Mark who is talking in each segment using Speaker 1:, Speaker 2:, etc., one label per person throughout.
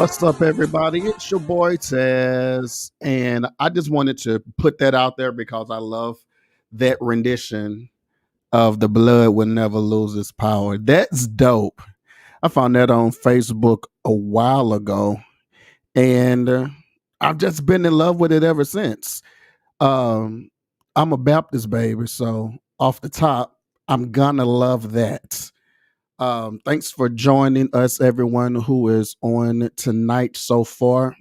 Speaker 1: What's up, everybody? It's your boy Tez, and I just wanted to put that out there because I love that rendition of "The Blood Will Never Lose Its Power." That's dope. I found that on Facebook a while ago, and I've just been in love with it ever since. Um, I'm a Baptist baby, so off the top, I'm gonna love that. Thanks for joining us, everyone who is on tonight so far.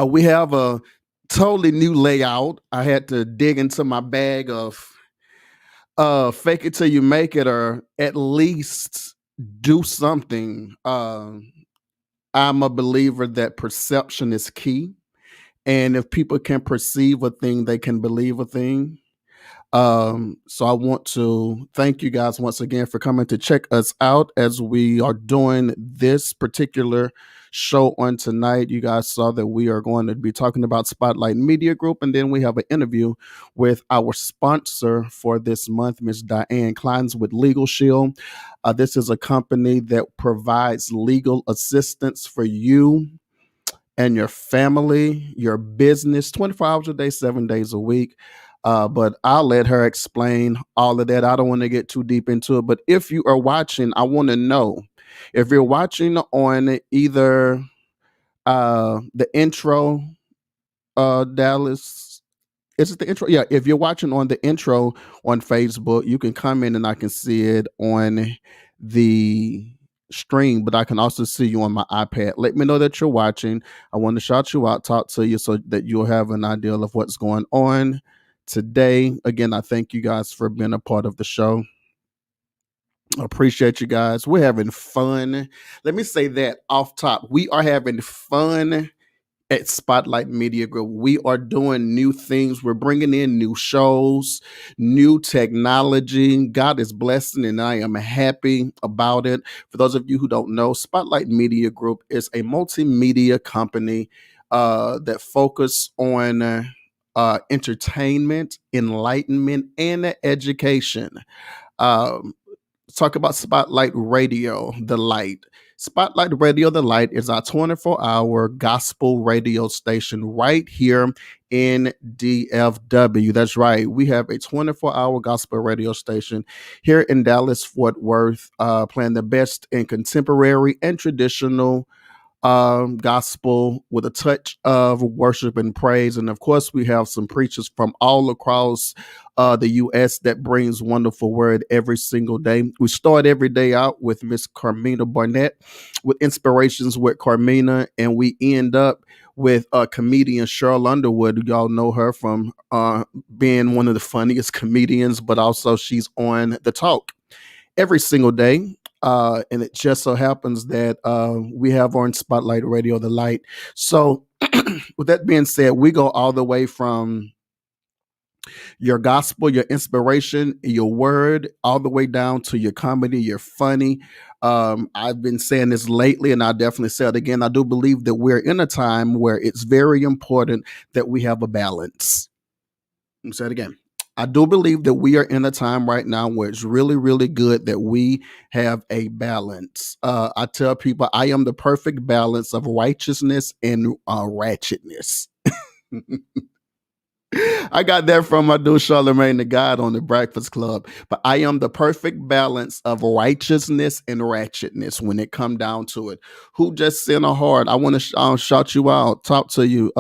Speaker 1: We have a totally new layout. I had to dig into my bag of fake it till you make it, or at least do something. I'm a believer that perception is key. And if people can perceive a thing, they can believe a thing. So I want to thank you guys once again for coming to check us out as we are doing this particular show on tonight. You guys saw that we are going to be talking about Spotlight Media Group, and then we have an interview with our sponsor for this month, Miss Diane Clines with Legal Shield. This is a company that provides legal assistance for you and your family, your business, 24 hours a day, 7 days a week. But I'll let her explain all of that. I don't want to get too deep into it. But if you are watching, I want to know if you're watching on either the intro, Dallas. Is it the intro? Yeah. If you're watching on the intro on Facebook, you can comment and I can see it on the stream, but I can also see you on my iPad. Let me know that you're watching. I want to shout you out, talk to you so that you'll have an idea of what's going on today. Again, I thank you guys for being a part of the show. I appreciate you guys. We're having fun. Let me say that off top. We are having fun at Spotlight Media Group. We are doing new things. We're bringing in new shows, new technology. God is blessing, and I am happy about it. For those of you who don't know, Spotlight Media Group is a multimedia company that focus on entertainment, enlightenment, and education. Um, talk about Spotlight Radio, The Light. Spotlight Radio, The Light is our 24-hour gospel radio station right here in DFW. That's right. We have a 24-hour gospel radio station here in Dallas, Fort Worth, playing the best in contemporary and traditional gospel with a touch of worship and praise. And of course, we have some preachers from all across the U.S. that brings wonderful word every single day. We start every day out with Miss Carmina Barnett with Inspirations with Carmina, and we end up with comedian Cheryl Underwood. Y'all know her from being one of the funniest comedians, but also she's on The Talk every single day. And it just so happens that we have on Spotlight Radio, The Light. So with that being said, we go all the way from your gospel, your inspiration, your word, all the way down to your comedy, your funny. I've been saying this lately, and I definitely say it again. I do believe that we're in a time where it's very important that we have a balance. Let me say it again. I do believe that we are in a time right now where it's really, really good that we have a balance. I tell people I am the perfect balance of righteousness and ratchetness. I got that from my dude Charlemagne the God on the Breakfast Club. But I am the perfect balance of righteousness and ratchetness when it come down to it. Who just sent a heart? I want to shout you out, talk to you.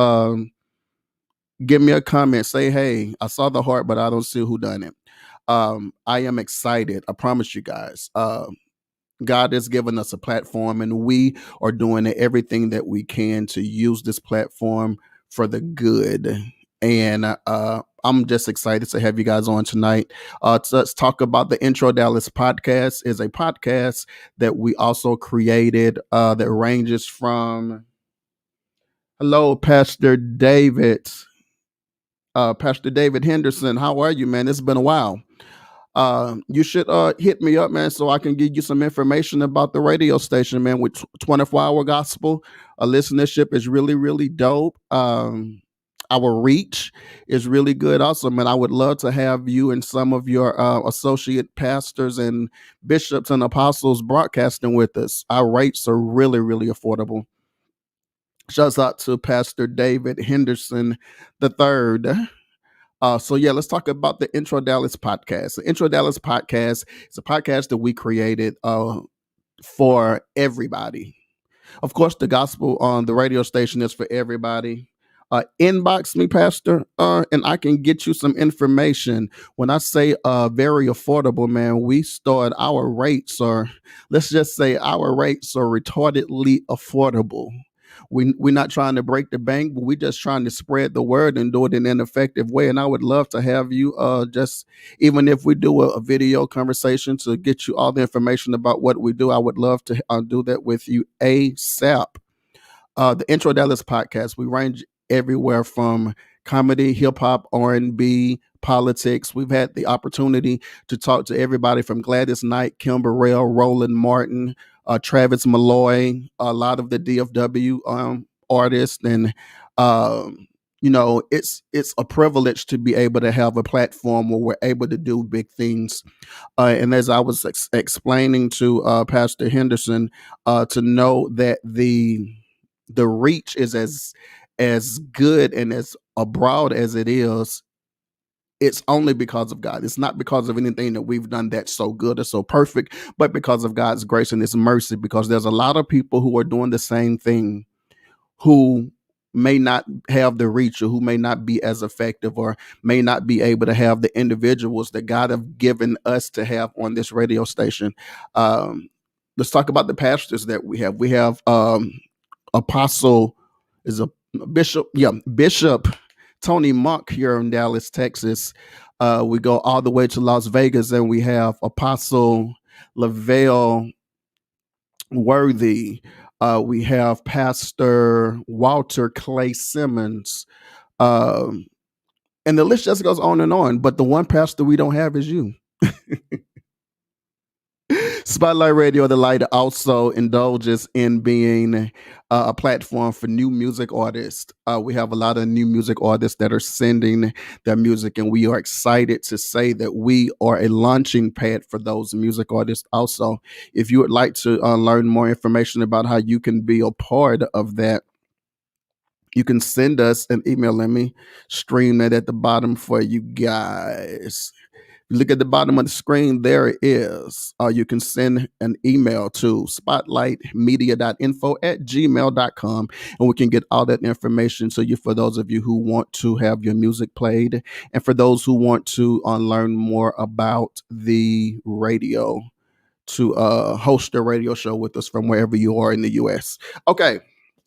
Speaker 1: Give me a comment. Say, hey, I saw the heart, but I don't see who done it. I am excited. I promise you guys. God has given us a platform, and we are doing everything that we can to use this platform for the good. And I'm just excited to have you guys on tonight. Let's talk about the Intro Dallas podcast. Is a podcast that we also created that ranges from. Hello, Pastor David. Pastor David Henderson, how are you, man? It's been a while. You should hit me up, man, so I can give you some information about the radio station, man, with 24-hour gospel. Listenership is really, really dope. our reach is really good. Also, man, I would love to have you and some of your associate pastors and bishops and apostles broadcasting with us. Our rates are really, really affordable. Shouts out to Pastor David Henderson the third. So yeah, let's talk about the Intro Dallas podcast. The Intro Dallas podcast is a podcast that we created for everybody. Of course, the gospel on the radio station is for everybody. Inbox me, Pastor, and I can get you some information. When I say very affordable, man, we start our rates are, let's just say our rates are retardedly affordable. We're not trying to break the bank, but we're just trying to spread the word and do it in an effective way. And I would love to have you just even if we do a video conversation to get you all the information about what we do, I would love to do that with you ASAP. The Intro Dallas podcast, we range everywhere from comedy, hip hop, R&B, politics. We've had the opportunity to talk to everybody from Gladys Knight, Kim Burrell, Roland Martin, Travis Malloy, a lot of the DFW artists, and it's a privilege to be able to have a platform where we're able to do big things. And as I was explaining to Pastor Henderson, to know that the reach is as good and as abroad as it is, it's only because of God. It's not because of anything that we've done that's so good or so perfect, but because of God's grace and His mercy. Because there's a lot of people who are doing the same thing who may not have the reach, or who may not be as effective, or may not be able to have the individuals that God have given us to have on this radio station. Um, let's talk about the pastors that we have. We have Apostle is a bishop, yeah, Bishop Tony Monk here in Dallas, Texas. We go all the way to Las Vegas, and we have Apostle Lavelle Worthy. We have Pastor Walter Clay Simmons. Um, and the list just goes on and on. But the one pastor we don't have is you. Spotlight Radio, the light, also indulges in being a platform for new music artists. We have a lot of new music artists that are sending their music, and we are excited to say that we are a launching pad for those music artists. Also, if you would like to learn more information about how you can be a part of that, you can send us an email. Let me stream that at the bottom for you guys. Look at the bottom of the screen, there it is. You can send an email to spotlightmedia.info@gmail.com, and we can get all that information to you for those of you who want to have your music played, and for those who want to learn more about the radio, to host a radio show with us from wherever you are in the US. Okay,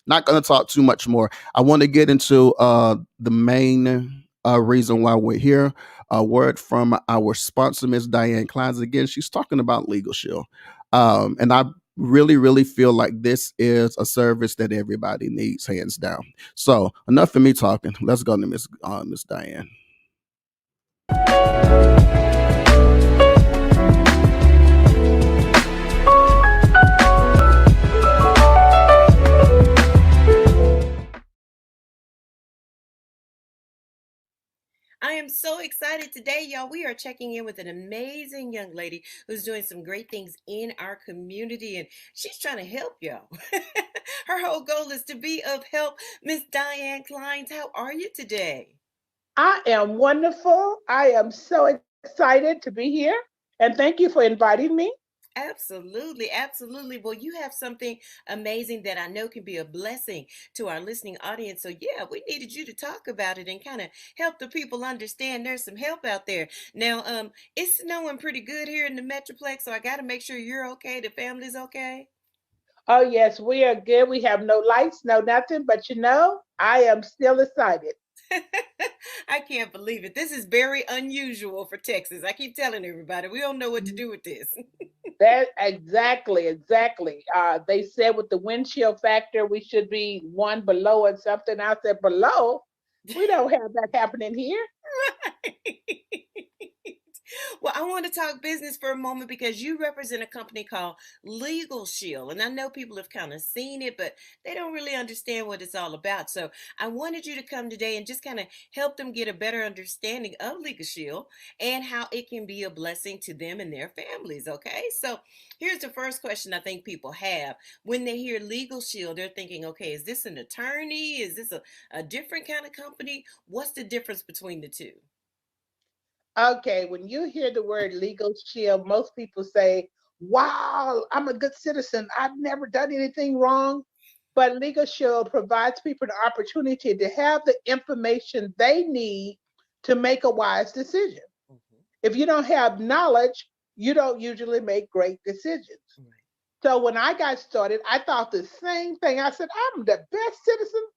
Speaker 1: not going to talk too much more. I want to get into the main reason why we're here. A word from our sponsor, Miss Diane Clines. Again, she's talking about Legal Shield. And I really, really feel like this is a service that everybody needs, hands down. So enough of me talking. Let's go to Miss Diane.
Speaker 2: I am so excited today, y'all. We are checking in with an amazing young lady who's doing some great things in our community, and she's trying to help y'all. Her whole goal is to be of help. Miss Diane Clines, how are you today?
Speaker 3: I am wonderful. I am so excited to be here. And thank you for inviting me.
Speaker 2: Absolutely, absolutely. Well, you have something amazing that I know can be a blessing to our listening audience. So, yeah, we needed you to talk about it and kind of help the people understand there's some help out there. Now, it's snowing pretty good here in the Metroplex, so I got to make sure you're okay, the family's okay.
Speaker 3: Oh, yes, we are good. We have no lights, no nothing. But I am still excited.
Speaker 2: I can't believe it. This is very unusual for Texas. I keep telling everybody, we don't know what to do with this.
Speaker 3: That exactly. They said with the wind chill factor, we should be one below and something. I said, below? We don't have that happening here.
Speaker 2: Right. Well, I want to talk business for a moment because you represent a company called Legal Shield. And I know people have kind of seen it, but they don't really understand what it's all about. So I wanted you to come today and just kind of help them get a better understanding of Legal Shield and how it can be a blessing to them and their families. Okay. So here's the first question I think people have. When they hear Legal Shield, they're thinking, okay, is this an attorney? Is this a different kind of company? What's the difference between the two?
Speaker 3: Okay, when you hear the word legal shield, most people say, wow, I'm a good citizen. I've never done anything wrong. But legal shield provides people the opportunity to have the information they need to make a wise decision.
Speaker 2: Mhm.
Speaker 3: If you don't have knowledge, you don't usually make great decisions.
Speaker 2: Right.
Speaker 3: So when I got started, I thought the same thing. I said, I'm the best citizen.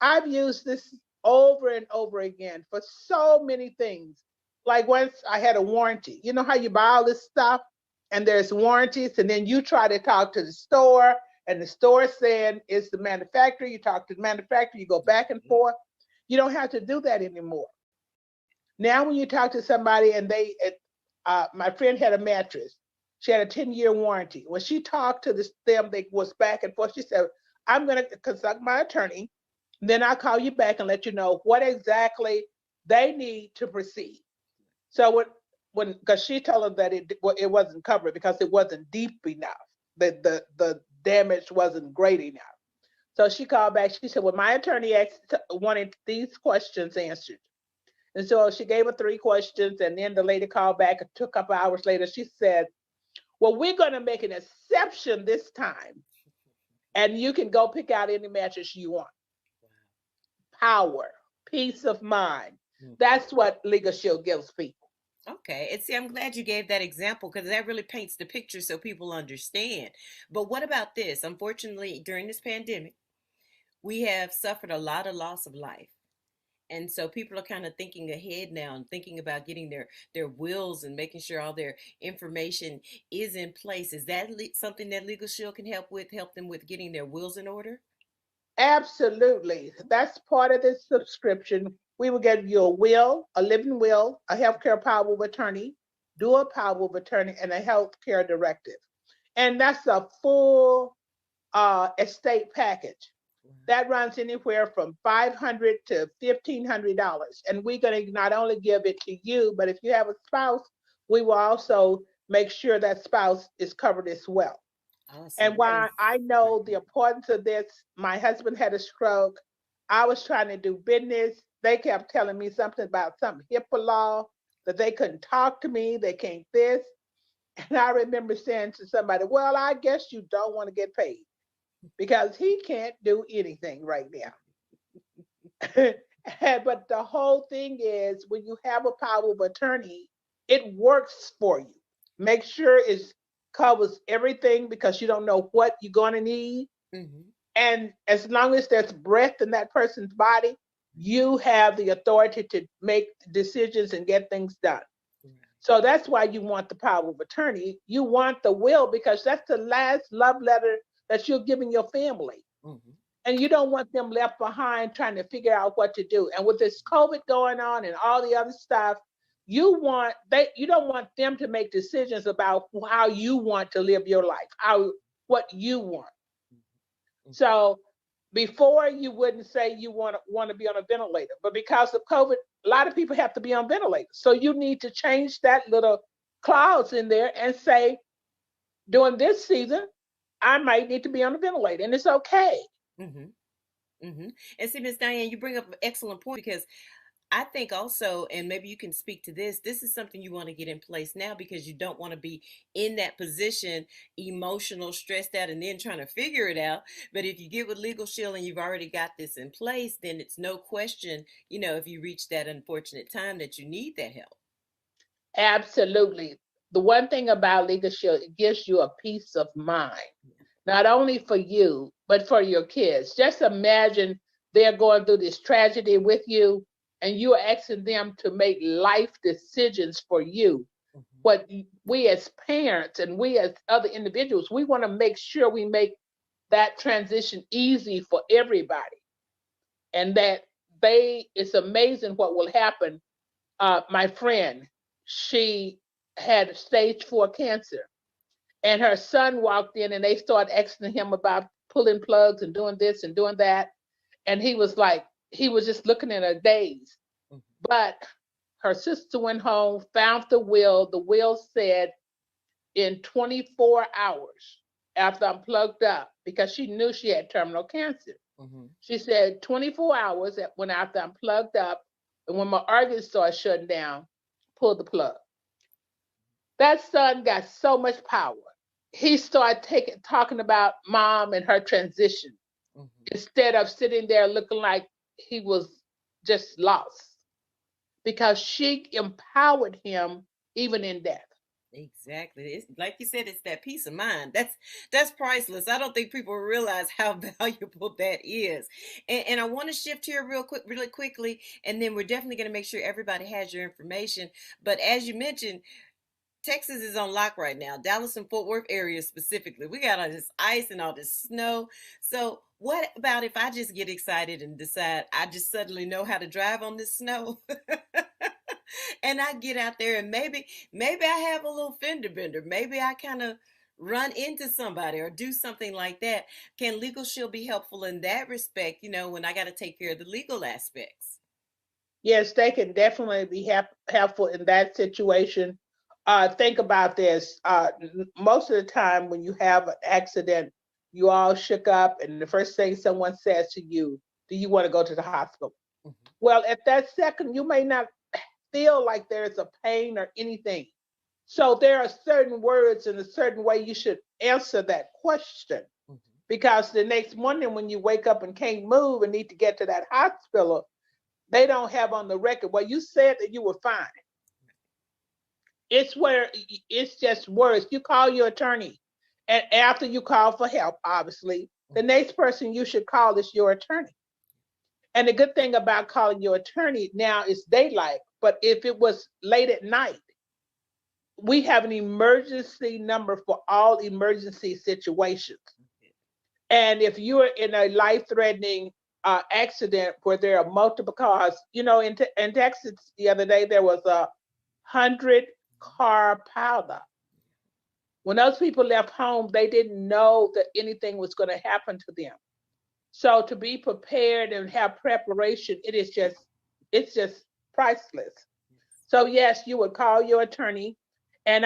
Speaker 3: I've used this over and over again for so many things. Like once I had a warranty. You know how you buy all this stuff and there's warranties, and then you try to talk to the store, and the store saying it's the manufacturer. You talk to the manufacturer, you go back and
Speaker 2: Mhm.
Speaker 3: forth. You don't have to do that anymore. Now, when you talk to somebody and my friend had a mattress. She had a 10-year warranty. When she talked to them, they was back and forth. She said, I'm going to consult my attorney. Then I'll call you back and let you know what exactly they need to proceed. So because she told them that it wasn't covered because it wasn't deep enough. The damage wasn't great enough. So she called back. She said, well, my attorney wanted these questions answered. And so she gave her 3 questions, and then the lady called back a couple hours later. She said, well, we're going to make an exception this time, and you can go pick out any mattress you want. Power, peace of mind.
Speaker 2: Mhm.
Speaker 3: That's what Legal Shield gives people.
Speaker 2: Okay. And see, I'm glad you gave that example because that really paints the picture so people understand. But what about this? Unfortunately, during this pandemic, we have suffered a lot of loss of life. And so people are kind of thinking ahead now and thinking about getting their wills and making sure all their information is in place. Is that something that Legal Shield can help them with getting their wills in order?
Speaker 3: Absolutely. That's part of this subscription. We will give you a will, a living will, a healthcare power of attorney, dual power of attorney, and a healthcare directive. And that's a full estate package. That runs anywhere from $500 to $1,500. And we're going to not only give it to you, but if you have a spouse, we will also make sure that spouse is covered as well. And
Speaker 2: Awesome. That is
Speaker 3: while I know the
Speaker 2: great.
Speaker 3: importance of this, my husband had a stroke. I was trying to do business. They kept telling me something about some HIPAA law that they couldn't talk to me. They can't this. And I remember saying to somebody, well, I guess you don't want to get paid because he can't do anything right now. But the whole thing is when you have a power of attorney, it works for you. Make sure it covers everything because you don't know what you're going to need.
Speaker 2: Hmm.
Speaker 3: And as long as there's breath in that person's body, you have the authority to make decisions and get things done. So that's why you want the power of attorney. You want the will because that's the last love letter that you're giving your family,
Speaker 2: Hmm.
Speaker 3: and you don't want them left behind trying to figure out what to do. And with this COVID going on and all the other stuff, you don't want them to make decisions about how you want to live your life, how what you want. So before you wouldn't say you want to be on a ventilator, but because of COVID, a lot of people have to be on ventilators. So you need to change that little clause in there and say during this season, I might need to be on a ventilator, and it's okay.
Speaker 2: Hmm. Hmm. And see, Miss Diane, you bring up an excellent point because I think also, and maybe you can speak to this, this is something you want to get in place now because you don't want to be in that position, emotional, stressed out, and then trying to figure it out. But if you get with Legal Shield and you've already got this in place, then it's no question, if you reach that unfortunate time that you need that help.
Speaker 3: Absolutely. The one thing about Legal Shield, it gives you a peace of mind, not only for you, but for your kids. Just imagine they're going through this tragedy with you, and you're asking them to make life decisions for you.
Speaker 2: Mhm.
Speaker 3: What we as parents and we as other individuals, we want to make sure we make that transition easy for everybody. And that it's amazing what will happen. My friend, she had stage 4 cancer. And her son walked in and they started asking him about pulling plugs and doing this and doing that. And he was like, he was just looking at her daze.
Speaker 2: Mhm.
Speaker 3: But her sister went home, found the will. The will said in 24 hours after I'm plugged up, because she knew she had terminal cancer.
Speaker 2: Mhm.
Speaker 3: She said 24 hours when after I'm plugged up and when my organs start shutting down, pull the plug. That son got so much power. He started talking about mom and her transition
Speaker 2: Mhm.
Speaker 3: instead of sitting there looking like he was just lost, because she empowered him even in death.
Speaker 2: Exactly. It's like you said, it's that peace of mind. That's priceless. I don't think people realize how valuable that is. And I want to shift here really quickly, and then we're definitely going to make sure everybody has your information. But as you mentioned, Texas is on lock right now. Dallas and Fort Worth area specifically. We got all this ice and all this snow. So what about if I just get excited and decide I just suddenly know how to drive on this snow? And I get out there and maybe I have a little fender bender. Maybe I kind of run into somebody or do something like that. Can Legal Shield be helpful in that respect, when I got to take care of the legal aspects?
Speaker 3: Yes, they can definitely be helpful in that situation. Think about this. Most of the time, when you have an accident, you all shook up, and the first thing someone says to you, "Do you want to go to the hospital?"
Speaker 2: Mhm.
Speaker 3: Well, at that second, you may not feel like there's a pain or anything. So there are certain words and a certain way you should answer that question.
Speaker 2: Mhm.
Speaker 3: Because the next morning, when you wake up and can't move and need to get to that hospital, they don't have on the record, well, you said that you were fine. It's where it's just words. You call your attorney, and after you call for help, obviously, the next person you should call is your attorney. And the good thing about calling your attorney now is daylight, but if it was late at night, we have an emergency number for all emergency situations. And if you're in a life-threatening accident where there are multiple cars, in Texas the other day there was 100-car pileup. When those people left home, they didn't know that anything was going to happen to them. So to be prepared and have preparation, it's just priceless. So yes, you would call your attorney, and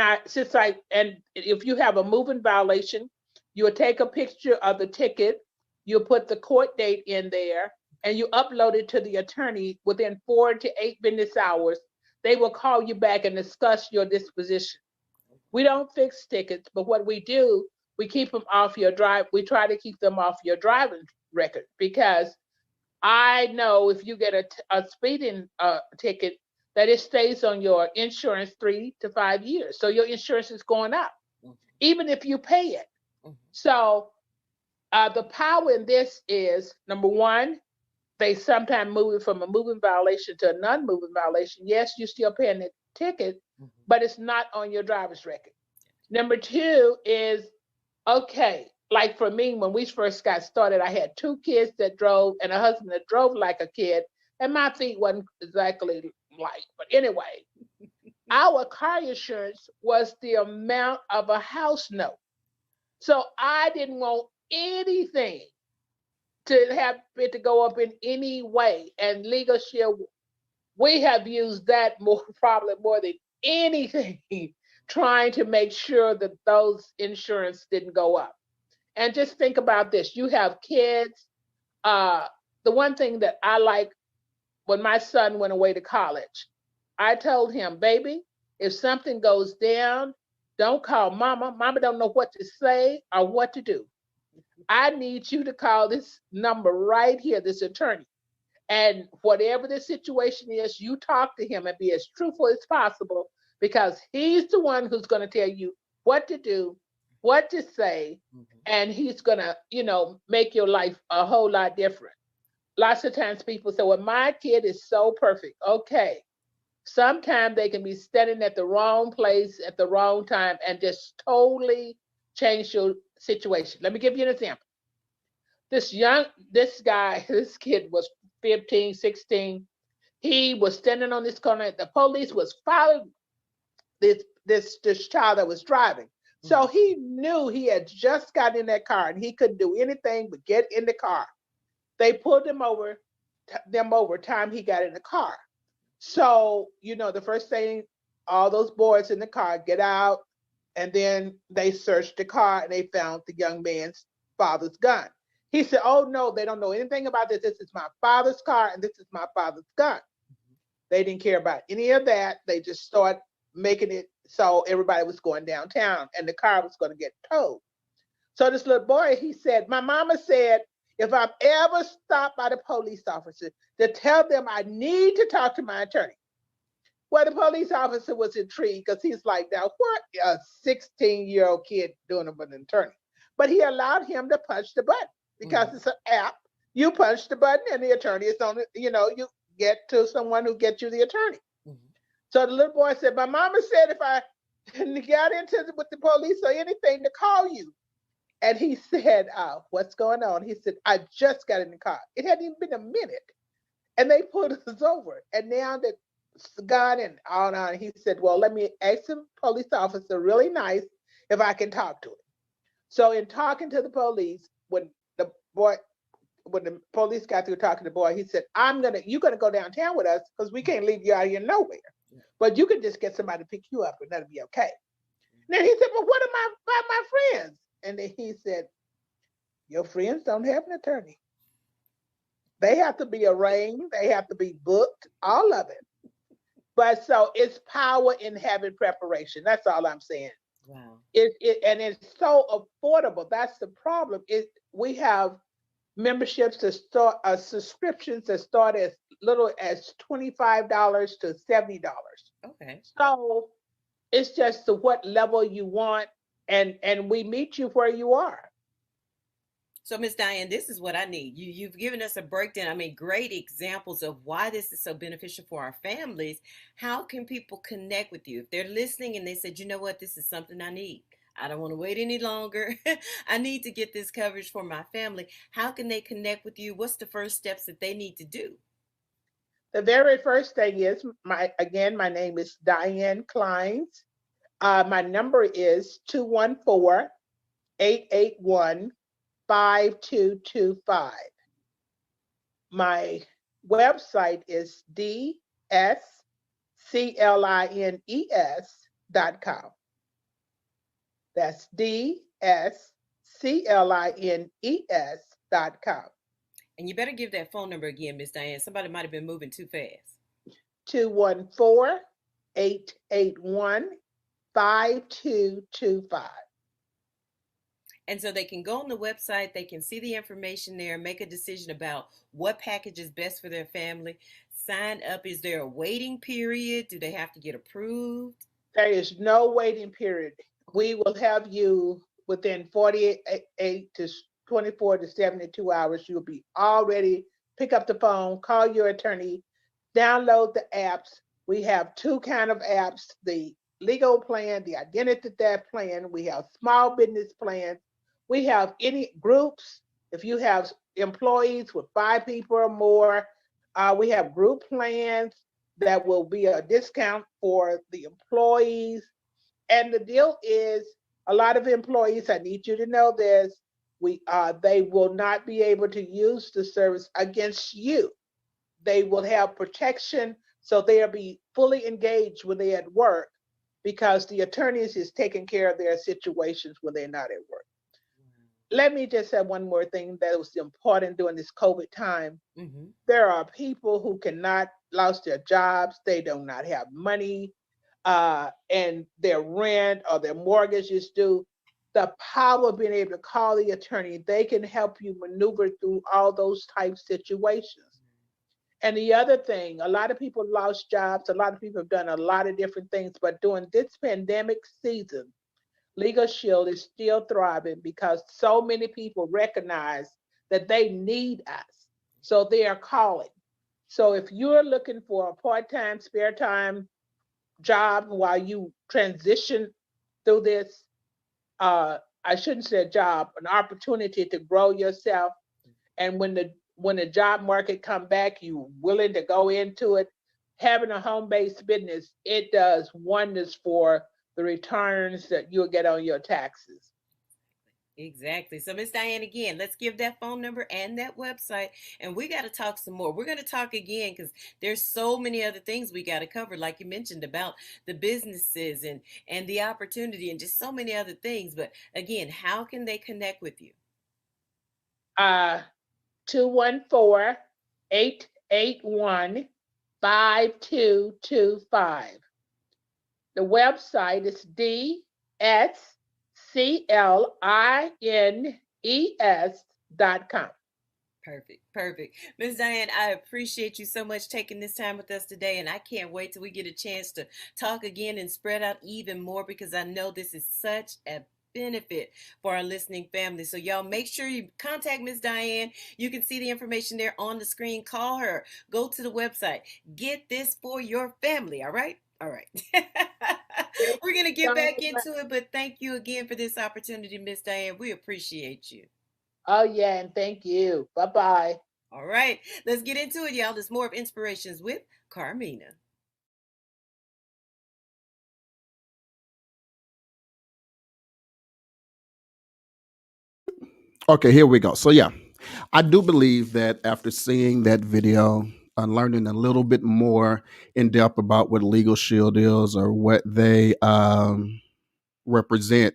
Speaker 3: if you have a moving violation, you would take a picture of the ticket, you put the court date in there, and you upload it to the attorney within 4 to 8 business hours. They will call you back and discuss your disposition. We don't fix tickets, but what we do, we keep them off your drive. We try to keep them off your driving record, because I know if you get a speeding ticket, that it stays on your insurance 3 to 5 years. So your insurance is going up,
Speaker 2: Mhm.
Speaker 3: even if you pay it.
Speaker 2: Mhm.
Speaker 3: So the power in this is, number one, they sometimes move it from a moving violation to a non-moving violation. Yes, you're still paying the ticket,
Speaker 2: Mhm.
Speaker 3: but it's not on your driver's record. Number two is, okay, like for me, when we first got started, I had 2 kids that drove and a husband that drove like a kid, and my feet wasn't exactly light. But anyway, our car insurance was the amount of a house note. So I didn't want anything to have it to go up in any way. And Legal Shield, we have used that more probably more than anything, trying to make sure that those insurance didn't go up. And just think about this: you have kids. Uh, the one thing that I like, when my son went away to college, I told him, baby, if something goes down, don't call mama. Mama don't know what to say or what to do. I need you to call this number right here, this attorney. And whatever the situation is, you talk to him and be as truthful as possible, because he's the one who's going to tell you what to do, what to say,
Speaker 2: Mhm.
Speaker 3: and he's going to, make your life a whole lot different. Lots of times people say, well, my kid is so perfect. Okay. Sometimes they can be standing at the wrong place at the wrong time and just totally change your situation. Let me give you an example. This guy, this kid was 15, 16. He was standing on this corner. The police was following this this child that was driving. So he knew he had just gotten in that car and he couldn't do anything but get in the car. They pulled him over time he got in the car. So, the first thing, all those boys in the car get out, and then they searched the car and they found the young man's father's gun. He said, "Oh no, they don't know anything about this. This is my father's car and this is my father's gun." They didn't care about any of that. They just started making it so everybody was going downtown and the car was going to get towed. So this little boy, he said, "My mama said, if I'm ever stopped by the police officer, to tell them I need to talk to my attorney." Well, the police officer was intrigued because he's like, now what a 16-year-old kid doing with an attorney? But he allowed him to punch the button because it's an app. You punch the button and the attorney is on it. You get to someone who gets you the attorney. So the little boy said, "My mama said if I got with the police or anything to call you." And he said, "What's going on?" He said, "I just got in the car. It hadn't even been a minute. And they pulled us over. And now the gun and on and on." He said, "Well, let me ask the police officer really nice if I can talk to him." So in talking to the police, when the police got through talking to the boy, he said, "You're gonna go downtown with us because we can't leave you out here nowhere. But you can just get somebody to pick you up and that'll be okay." And then he said, "But what about my friends?" And then he said, "Your friends don't have an attorney. They have to be arraigned, they have to be booked, all of it." But so it's power in having preparation. That's all I'm saying.
Speaker 2: Wow.
Speaker 3: And it's so affordable. That's the problem. We have memberships that start subscriptions that start as little as $25 to $70.
Speaker 2: Okay.
Speaker 3: So it's just to what level you want, and we meet you where you are.
Speaker 2: So, Miss Diane, this is what I need. You've given us a breakdown. I mean, great examples of why this is so beneficial for our families. How can people connect with you if they're listening and they said, "You know what, this is something I need. I don't want to wait any longer. I need to get this coverage for my family." How can they connect with you? What's the first steps that they need to do?
Speaker 3: The very first thing is my name is Diane Clines. My number is 214-881-5225. My website is dsclines.com. That's dsclines.com.
Speaker 2: And you better give that phone number again, Miss Diane. Somebody might have been moving too fast.
Speaker 3: 214-881-5225.
Speaker 2: And so they can go on the website, they can see the information there, make a decision about what package is best for their family, sign up. Is there a waiting period? Do they have to get approved?
Speaker 3: There is no waiting period. We will have you within 48 to 24 to 72 hours. You'll be already pick up the phone, call your attorney, download the apps. We have two kind of apps: the legal plan, the identity theft plan. We have small business plans. We have any groups. If you have employees with 5 people or more, we have group plans that will be a discount for the employees. And the deal is, a lot of employees, I need you to know this, they will not be able to use the service against you. They will have protection, so they'll be fully engaged when they're at work, because the attorneys is taking care of their situations when they're not at work. Let me just say one more thing that was important during this COVID time. There are people who cannot lost their jobs. They do not have money, and their rent or their mortgage is due. The power of being able to call the attorney, they can help you maneuver through all those type situations. And the other thing, a lot of people lost jobs. A lot of people have done a lot of different things, but during this pandemic season, Legal Shield is still thriving because so many people recognize that they need us. So they are calling. So if you're looking for a part-time, spare time job while you transition through this, I shouldn't say a job, an opportunity to grow yourself. And when the job market come back, you willing to go into it. Having a home-based business, it does wonders for the returns that you'll get on your taxes.
Speaker 2: Exactly. So, Miss Diane, again, let's give that phone number and that website, and we got to talk some more. We're going to talk again because there's so many other things we got to cover, like you mentioned about the businesses and the opportunity, and just so many other things. But again, how can they connect with you?
Speaker 3: 214 881 5225. The website is dsclines.com.
Speaker 2: Perfect. Perfect. Ms. Diane, I appreciate you so much taking this time with us today. And I can't wait till we get a chance to talk again and spread out even more because I know this is such a benefit for our listening family. So y'all make sure you contact Ms. Diane. You can see the information there on the screen. Call her. Go to the website. Get this for your family. All right? All right. We're going to get back into it, but thank you again for this opportunity, Ms. Diane. We appreciate you.
Speaker 3: Oh, yeah, and thank you. Bye-bye.
Speaker 2: All right, let's get into it, y'all. There's more of Inspirations with Carmina.
Speaker 1: Okay, here we go. So yeah, I do believe that after seeing that video and learning a little bit more in depth about what Legal Shield is or what they represent,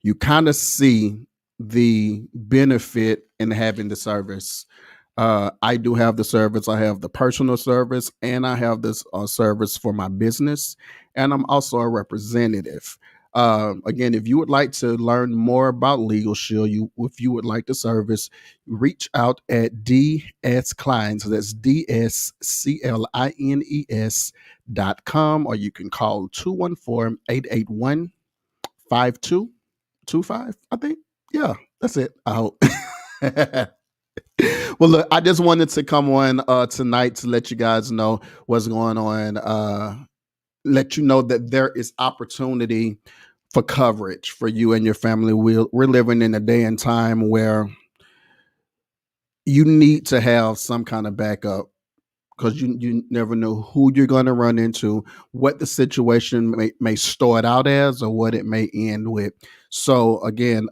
Speaker 1: you kind of see the benefit in having the service. I do have the service. I have the personal service, and I have this service for my business, and I'm also a representative. Again, if you would like to learn more about Legal Shield, if you would like the service, reach out at DS Clines. So that's DSCLINES.com, or you can call 214-881-5225. I think. Yeah, that's it. I hope. Well, look, I just wanted to come on tonight to let you guys know what's going on. Let you know that there is opportunity for coverage for you and your family. We're living in a day and time where you need to have some kind of backup because you never know who you're going to run into, what the situation may start out as, or what it may end with. So again,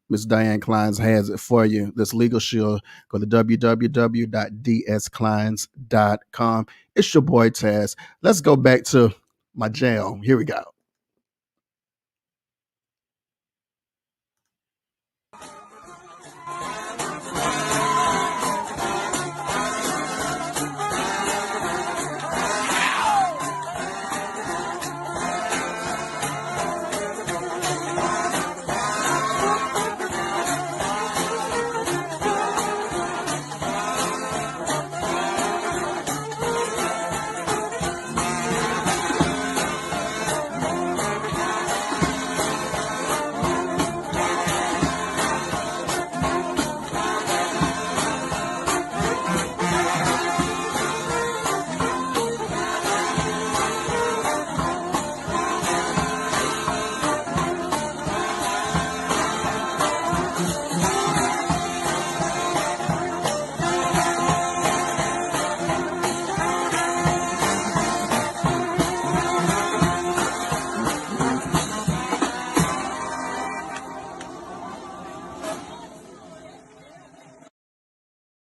Speaker 1: Ms. Diane Clines has it for you. This Legal Shield. Go to www.dsclines.com. It's your boy Taz. Let's go back to my jam. Here we go.